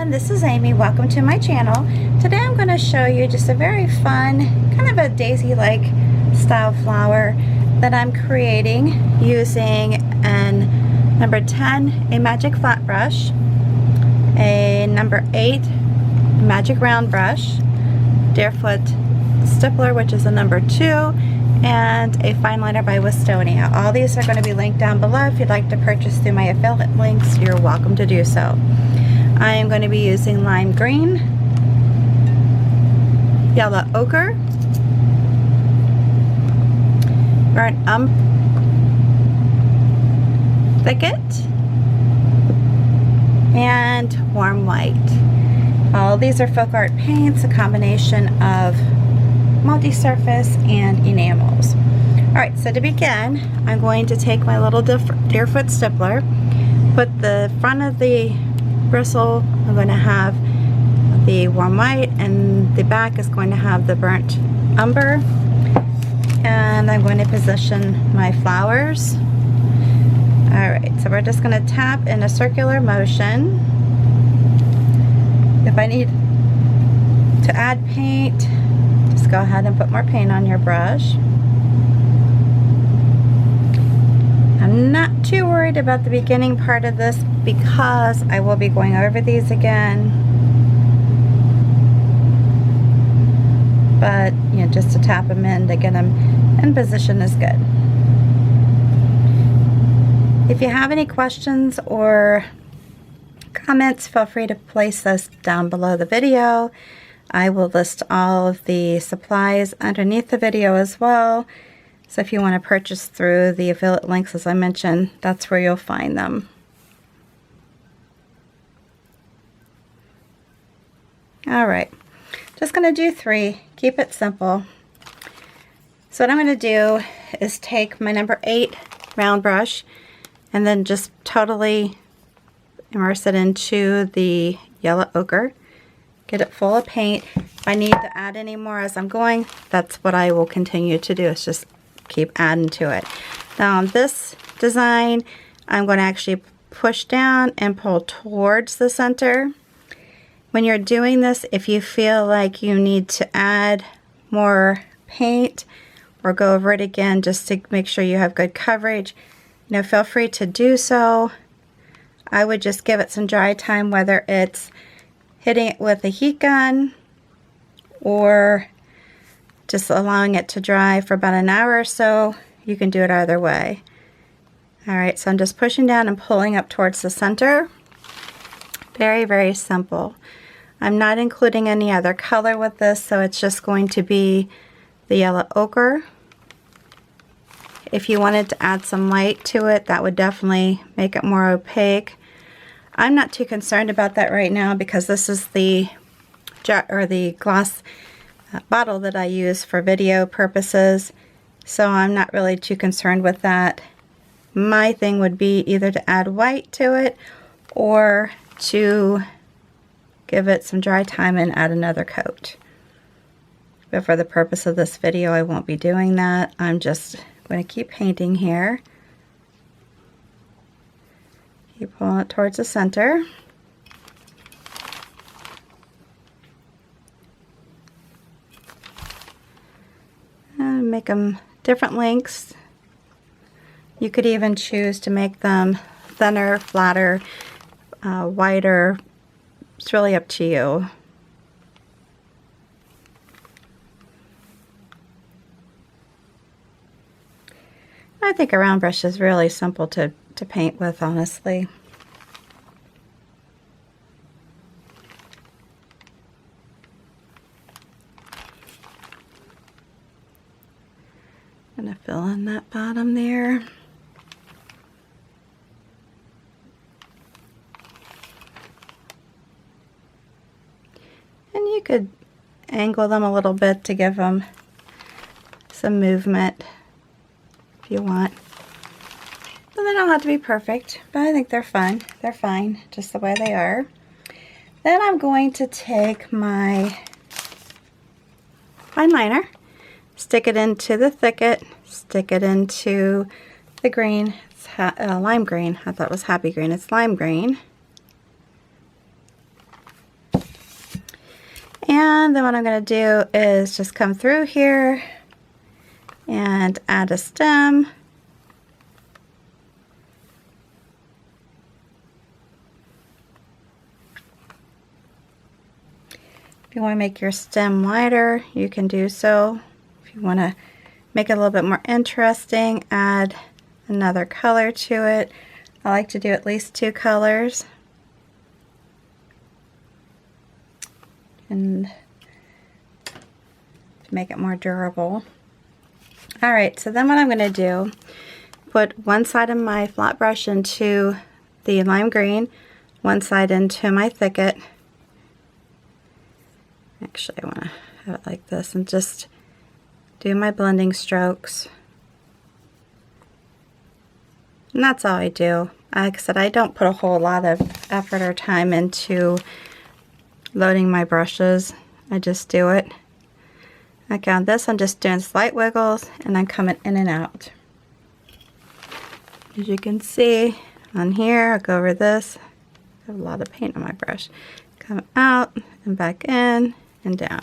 everyone, this is Amy. Welcome to my channel. Today I'm going to show you just a very fun, kind of a daisy-like style flower that I'm creating using an number 10 Amagic flat brush, a number 8 Magic round brush, Deerfoot stippler, which is a number 2, and a fine liner by Wistonia. All these are going to be linked down below. If you'd like to purchase through my affiliate links, you're welcome to do so. I am going to be using lime green, yellow ochre, burnt umber thicket, and warm white. All these are FolkArt paints, a combination of multi-surface and enamels. Alright, so to begin, I'm going to take my little Deerfoot stippler, put the front of the bristle, I'm going to have the warm white, and the back is going to have the burnt umber, and I'm going to position my flowers. Alright, so we're just going to tap in a circular motion. If I need to add paint, just go ahead and put more paint on your brush. I'm not too worried about the beginning part of this because I will be going over these again. But, you know, just to tap them in to get them in position is good. If you have any questions or comments, feel free to place those down below the video. I will list all of the supplies underneath the video as well. So if you want to purchase through the affiliate links, as I mentioned, that's where you'll find them. Alright, just going to do 3. Keep it simple. So what I'm going to do is take my number 8 round brush and then just totally immerse it into the yellow ochre. Get it full of paint. If I need to add any more as I'm going, that's what I will continue to do, is just keep adding to it. Now on this design, I'm going to actually push down and pull towards the center. When you're doing this, if you feel like you need to add more paint or go over it again just to make sure you have good coverage, you know, feel free to do so. I would just give it some dry time, whether it's hitting it with a heat gun or just allowing it to dry for about an hour or so. You can do it either way. Alright, so I'm just pushing down and pulling up towards the center. Very, very simple. I'm not including any other color with this, so it's just going to be the yellow ochre. If you wanted to add some white to it, that would definitely make it more opaque. I'm not too concerned about that right now because this is the jar or the glass bottle that I use for video purposes, so I'm not really too concerned with that. My thing would be either to add white to it or to give it some dry time and add another coat. But for the purpose of this video, I won't be doing that. I'm just going to keep painting here. Keep pulling it towards the center. And make them different lengths. You could even choose to make them thinner, flatter, wider. It's really up to you. I think a round brush is really simple to paint with, honestly. I'm going to fill in that bottom there. And you could angle them a little bit to give them some movement if you want. But they don't have to be perfect, but I think they're fun. They're fine just the way they are. Then I'm going to take my fine liner, stick it into the thicket, stick it into the green. It's lime green. I thought it was happy green. It's lime green. And then what I'm going to do is just come through here and add a stem. If you want to make your stem wider, you can do so. If you want to make it a little bit more interesting, add another color to it. I like to do at least 2 colors. And to make it more durable. Alright, so then what I'm going to do, put one side of my flat brush into the lime green, one side into my thicket. Actually, I want to have it like this and just do my blending strokes. And that's all I do. Like I said, I don't put a whole lot of effort or time into loading my brushes. I just do it. Okay, on this I'm just doing slight wiggles and I'm coming in and out. As you can see on here, I'll go over this. I have a lot of paint on my brush. Come out and back in and down.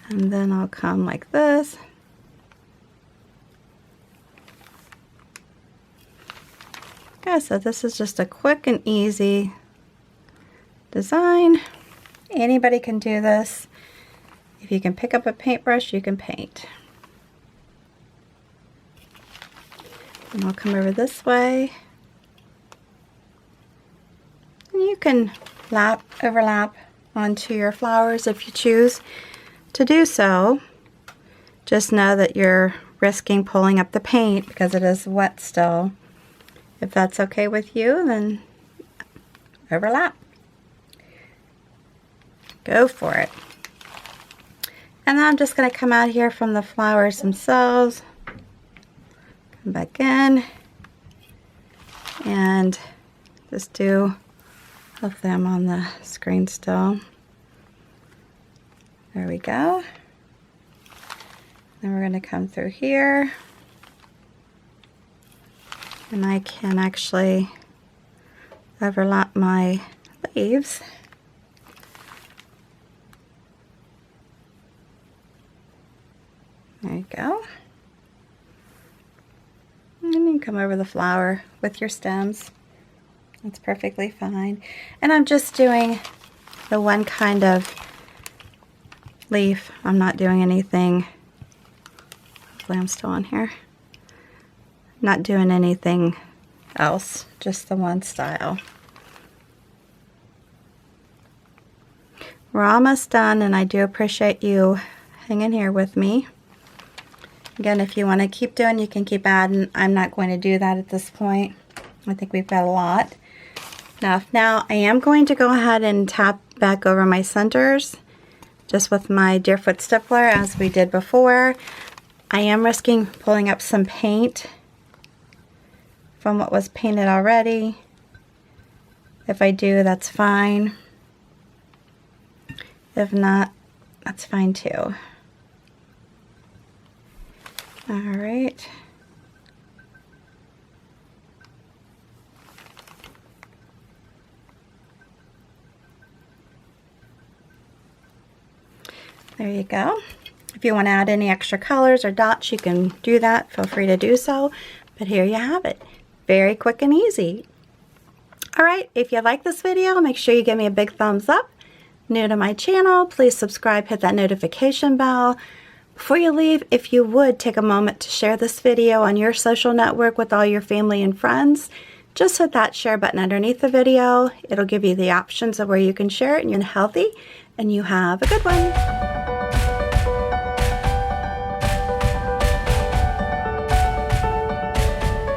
And then I'll come like this. Yeah, so this is just a quick and easy design. Anybody can do this. If you can pick up a paintbrush, you can paint. And I'll come over this way. And you can overlap onto your flowers if you choose to do so. Just know that you're risking pulling up the paint because it is wet still. If that's okay with you, then overlap. Go for it. And then I'm just going to come out here from the flowers themselves. Come back in. And just do, hopefully I'm on the screen still. There we go. Then we're going to come through here. And I can actually overlap my leaves. There you go. And you can come over the flower with your stems. That's perfectly fine. And I'm just doing the one kind of leaf. I'm not doing anything. Hopefully I'm still on here. Not doing anything else, just the one style. We're almost done, and I do appreciate you hanging here with me. Again, if you want to keep doing, you can keep adding. I'm not going to do that at this point. I think we've got a lot. Now I am going to go ahead and tap back over my centers just with my Deerfoot stippler as we did before. I am risking pulling up some paint from what was painted already. If I do, that's fine. If not, that's fine too. All right. There you go. If you want to add any extra colors or dots, you can do that. Feel free to do so. But here you have it. Very quick and easy. All right, if you like this video, make sure you give me a big thumbs up. New to my channel, please subscribe, hit that notification bell. Before you leave, if you would take a moment to share this video on your social network with all your family and friends, just hit that share button underneath the video. It'll give you the options of where you can share it, and you're healthy, and you have a good one.